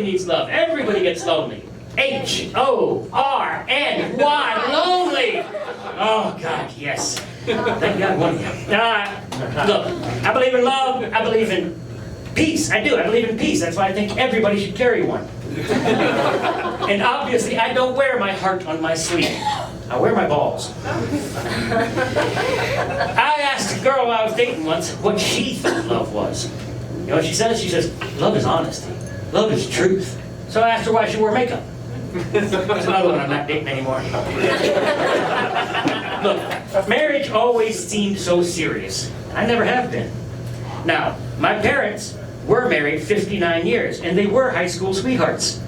needs love. Everybody gets lonely. H-O-R-N-Y, lonely. Oh, God, yes. Thank God one of you. Look, I believe in love. I believe in peace. I do. I believe in peace. That's why I think everybody should carry one. And obviously, I don't wear my heart on my sleeve. I wear my balls. I asked a girl I was dating once what she thought love was. You know what she says? She says, love is honesty. Love is truth. So I asked her why she wore makeup. That's another one I'm not dating anymore. Look, marriage always seemed so serious. I never have been. Now, my parents were married 59 years, and they were high school sweethearts.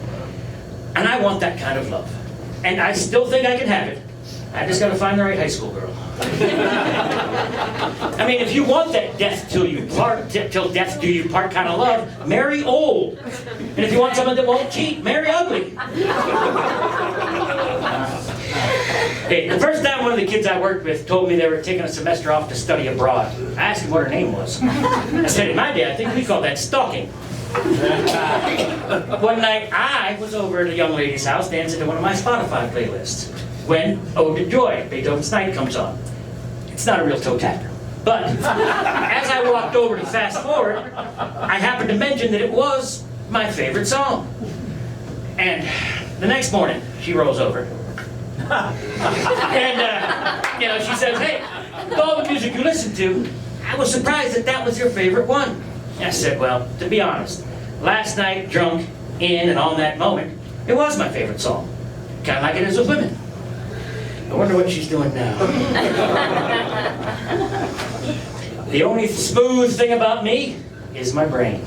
And I want that kind of love. And I still think I can have it. I just gotta find the right high school girl. I mean, if you want that death till death do you part kind of love, marry old. And if you want someone that won't cheat, marry ugly. Hey, the first time one of the kids I worked with told me they were taking a semester off to study abroad, I asked him what her name was. I said, in my day, I think we call that stalking. One night, I was over at a young lady's house dancing to one of my Spotify playlists when Ode to Joy, Beethoven's Night, comes on. It's not a real toe tapper. But as I walked over to fast forward, I happened to mention that it was my favorite song. And the next morning, she rolls over. And, she says, hey, with all the music you listen to, I was surprised that was your favorite one. I said, well, to be honest, last night, drunk, in and on that moment, it was my favorite song. Kind of like it is with women. I wonder what she's doing now. The only smooth thing about me is my brain.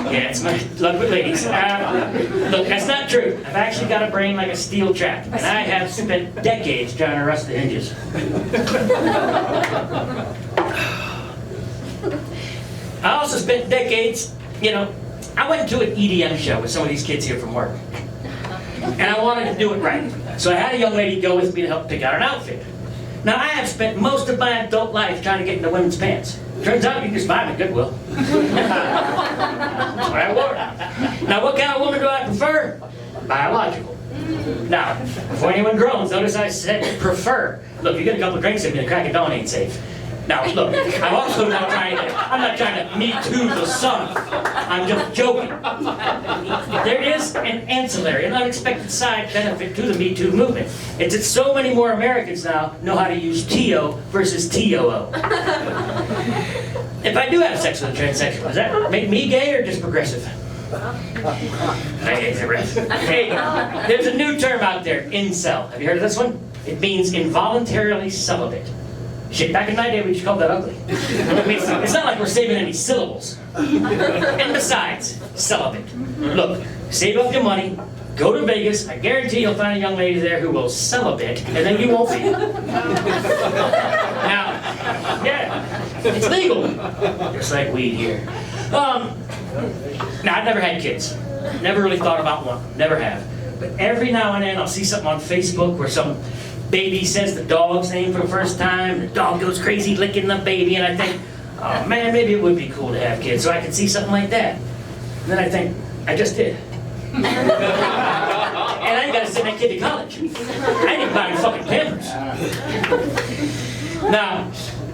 Yeah, it's my luck with ladies. Look, that's not true. I've actually got a brain like a steel trap, and I have spent decades trying to rust the hinges. I also spent decades, I went to an EDM show with some of these kids here from work. And I wanted to do it right. So I had a young lady go with me to help pick out an outfit. Now, I have spent most of my adult life trying to get into women's pants. Turns out you can just buy them at Goodwill. That's what I wore. Now, what kind of woman do I prefer? Biological. Now, before anyone groans, notice I said prefer. Look, you get a couple of drinks in me, the crack of dawn ain't safe. Now, look, I'm also not trying to Me Too the sun. I'm just joking. There is an ancillary, an unexpected side benefit to the Me Too movement. It's that so many more Americans now know how to use T-O versus T-O-O. If I do have sex with a transsexual, does that make me gay or just progressive? Hey, there's a new term out there, incel. Have you heard of this one? It means involuntarily celibate. Shit, back in my day, we just called that ugly. I mean, it's not like we're saving any syllables. And besides, celibate. Look, save up your money, go to Vegas, I guarantee you'll find a young lady there who will celibate, and then you won't be. Now, yeah, it's legal. Just like weed here. Now, I've never had kids. Never really thought about one. Never have. But every now and then, I'll see something on Facebook where some baby says the dog's name for the first time, the dog goes crazy licking the baby, and I think, oh man, maybe it would be cool to have kids, so I could see something like that. And then I think, I just did. And I ain't got to send that kid to college. I ain't even buying fucking Pampers. Now,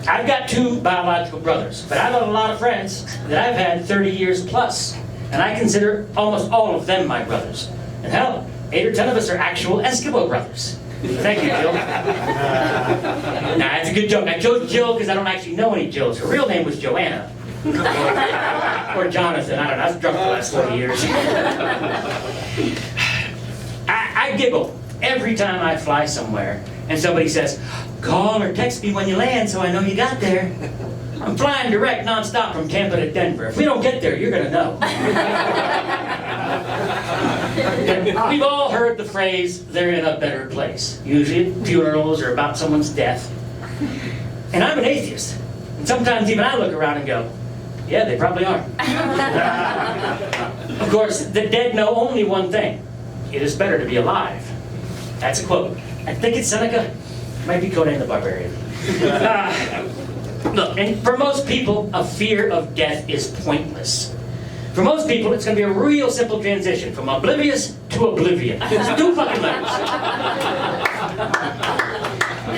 I've got 2 biological brothers, but I've got a lot of friends that I've had 30 years plus, and I consider almost all of them my brothers. And hell, 8 or 10 of us are actual Eskimo brothers. Thank you, Jill. Nah, that's a good joke. I chose Jill because I don't actually know any Jills. Her real name was Joanna. Or Jonathan, I don't know. I was drunk the last 40 years. I giggle every time I fly somewhere and somebody says, call or text me when you land so I know you got there. I'm flying direct nonstop from Tampa to Denver. If we don't get there, you're going to know. We've all heard the phrase, they're in a better place. Usually at funerals or about someone's death. And I'm an atheist. And sometimes even I look around and go, yeah, they probably are. Of course, the dead know only one thing. It is better to be alive. That's a quote. I think it's Seneca. It might be Conan the Barbarian. Look, and for most people, a fear of death is pointless. For most people, it's going to be a real simple transition from oblivious to oblivion. It's 2 fucking letters.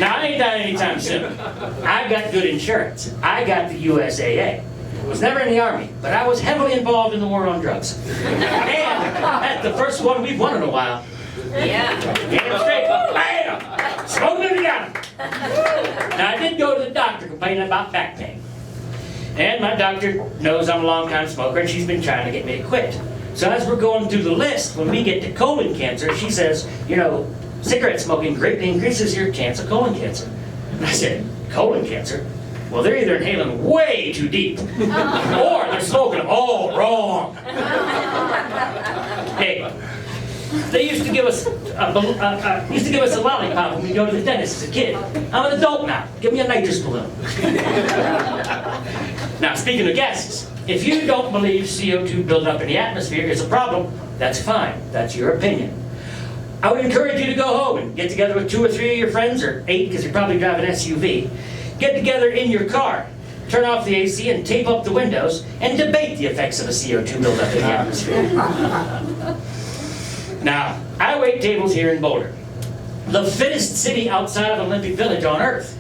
Now, I ain't dying anytime soon. I got good insurance. I got the USAA. I was never in the Army, but I was heavily involved in the war on drugs. And that's the first one we've won in a while. Yeah. Damn straight. Bam! Smoking it together. Now, I did go to the doctor complaining about back pain. And my doctor knows I'm a long-time smoker, and she's been trying to get me to quit. So as we're going through the list, when we get to colon cancer, she says, you know, cigarette smoking greatly increases your chance of colon cancer. And I said, colon cancer? Well, they're either inhaling way too deep, or they're smoking all wrong. Hey, they used to give us a lollipop when we go to the dentist as a kid. I'm an adult now. Give me a nitrous balloon. Now, speaking of gases, if you don't believe CO2 buildup in the atmosphere is a problem, that's fine. That's your opinion. I would encourage you to go home and get together with 2 or 3 of your friends, or 8 because you probably drive an SUV. Get together in your car, turn off the AC and tape up the windows, and debate the effects of a CO2 buildup in the atmosphere. Now, I wait tables here in Boulder, the fittest city outside of Olympic Village on Earth.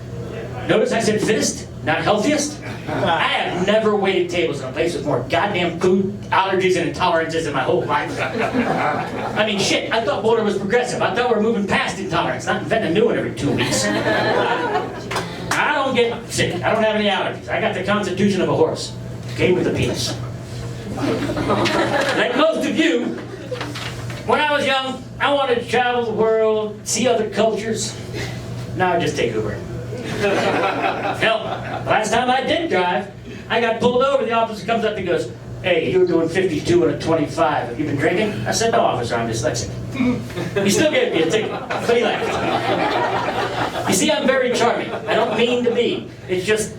Notice I said fittest, not healthiest. I have never waited tables in a place with more goddamn food allergies and intolerances in my whole life. I mean, shit, I thought Boulder was progressive. I thought we were moving past intolerance, not inventing a new one every 2 weeks. I don't get sick. I don't have any allergies. I got the constitution of a horse. Came with a penis. Like most of you, when I was young, I wanted to travel the world, see other cultures. Now I just take Uber. Hell, last time I did drive, I got pulled over. The officer comes up and goes, "Hey, you were doing 52 and a 25. Have you been drinking?" I said, "No, officer, I'm dyslexic." He still gave me a ticket, but he laughed. You see, I'm very charming. I don't mean to be. It's just,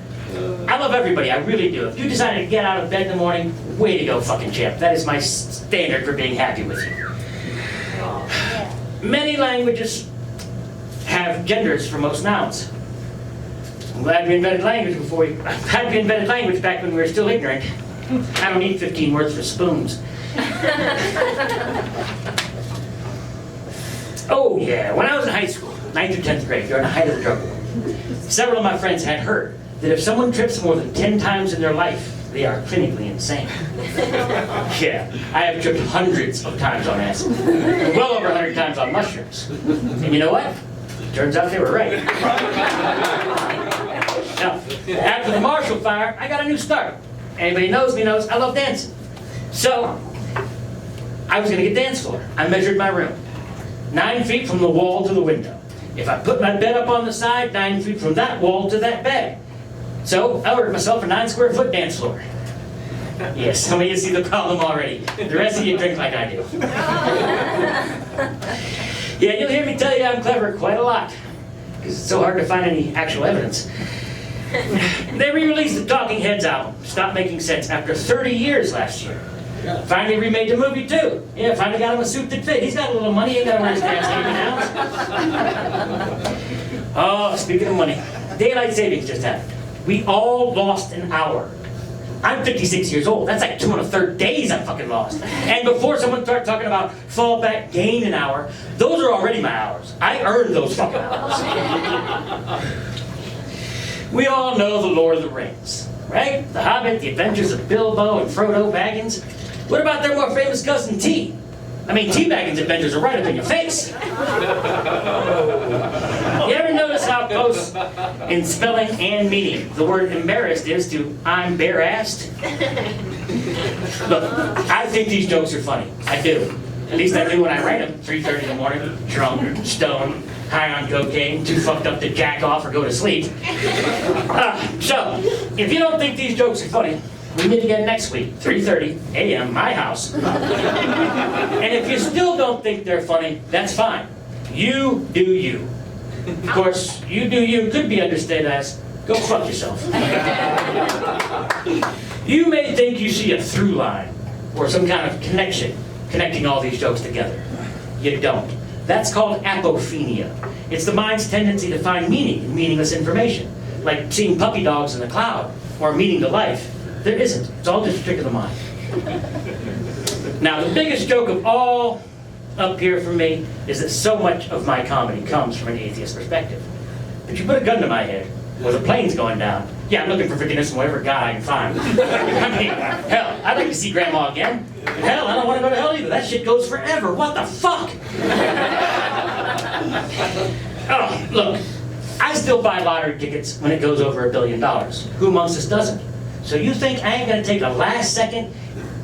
I love everybody. I really do. If you decided to get out of bed in the morning, way to go, fucking champ. That is my standard for being happy with you. Many languages have genders for most nouns. I'm glad we invented language I'm glad we invented language back when we were still ignorant. I don't need 15 words for spoons. Oh yeah, when I was in high school, 9th or 10th grade, during the height of the drug war, several of my friends had heard that if someone trips more than 10 times in their life, they are clinically insane. Yeah, I have tripped hundreds of times on acid, and well over 100 times on mushrooms. And you know what? Turns out they were right. Now, after the Marshall Fire, I got a new start. Anybody knows me knows I love dancing. So, I was going to get dance floor. I measured my room. 9 feet from the wall to the window. If I put my bed up on the side, 9 feet from that wall to that bed. So, I ordered myself a 9 square foot dance floor. Yes, some of you see the problem already. The rest of you drink like I do. Yeah, you'll hear me tell you I'm clever quite a lot, because it's so hard to find any actual evidence. They re-released the Talking Heads album, Stop Making Sense, after 30 years last year. Finally remade the movie too. Yeah, finally got him a suit that fit. He's got a little money, he ain't got to wear his pants now. Oh, speaking of money, daylight savings just happened. We all lost an hour. I'm 56 years old. That's like 2 1/3 days I fucking lost. And before someone starts talking about fall back, gain an hour, those are already my hours. I earned those fucking hours. We all know the Lord of the Rings, right? The Hobbit, the adventures of Bilbo and Frodo Baggins. What about their more famous cousin T? I mean, T Baggins' adventures are right up in your face. You ever notice how close in spelling and meaning the word embarrassed is to I'm bare-assed? Look, I think these jokes are funny. I do. At least I do when I write them. 3:30 in the morning, drunk, stoned, high on cocaine, too fucked up to jack off or go to sleep. So, if you don't think these jokes are funny, we meet again next week, 3:30 a.m., my house. And if you still don't think they're funny, that's fine. You do you. Of course, you do you could be understood as, go fuck yourself. You may think you see a through line, or some kind of connection, connecting all these jokes together. You don't. That's called apophenia. It's the mind's tendency to find meaning in meaningless information, like seeing puppy dogs in the cloud, or meaning to life. There isn't. It's all just a trick of the mind. Now, the biggest joke of all up here for me is that so much of my comedy comes from an atheist perspective. But you put a gun to my head, or the plane's going down. Yeah, I'm looking for forgiveness from whatever God I can find. I mean, hell, I'd like to see Grandma again. Hell, I don't want to go to hell either. That shit goes forever. What the fuck? Oh, look, I still buy lottery tickets when it goes over $1 billion. Who amongst us doesn't? So you think I ain't gonna take a last-second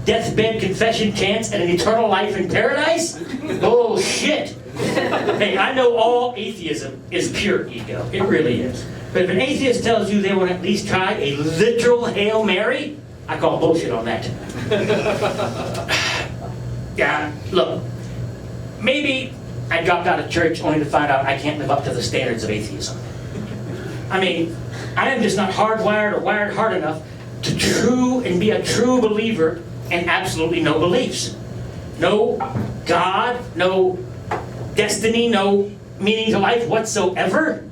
deathbed confession chance at an eternal life in paradise? Oh, shit. Hey, I know all atheism is pure ego. It really is. But if an atheist tells you they want to at least try a literal Hail Mary, I call bullshit on that. Yeah, look, maybe I dropped out of church only to find out I can't live up to the standards of atheism. I mean, I am just not hardwired or wired hard enough to be a true believer and absolutely no beliefs. No God, no destiny, no meaning to life whatsoever.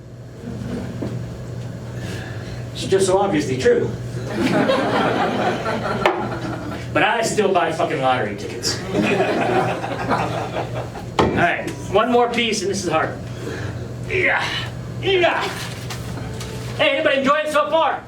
It's just so obviously true. But I still buy fucking lottery tickets. Alright, one more piece and this is hard. Yeah. Hey, anybody enjoy it so far?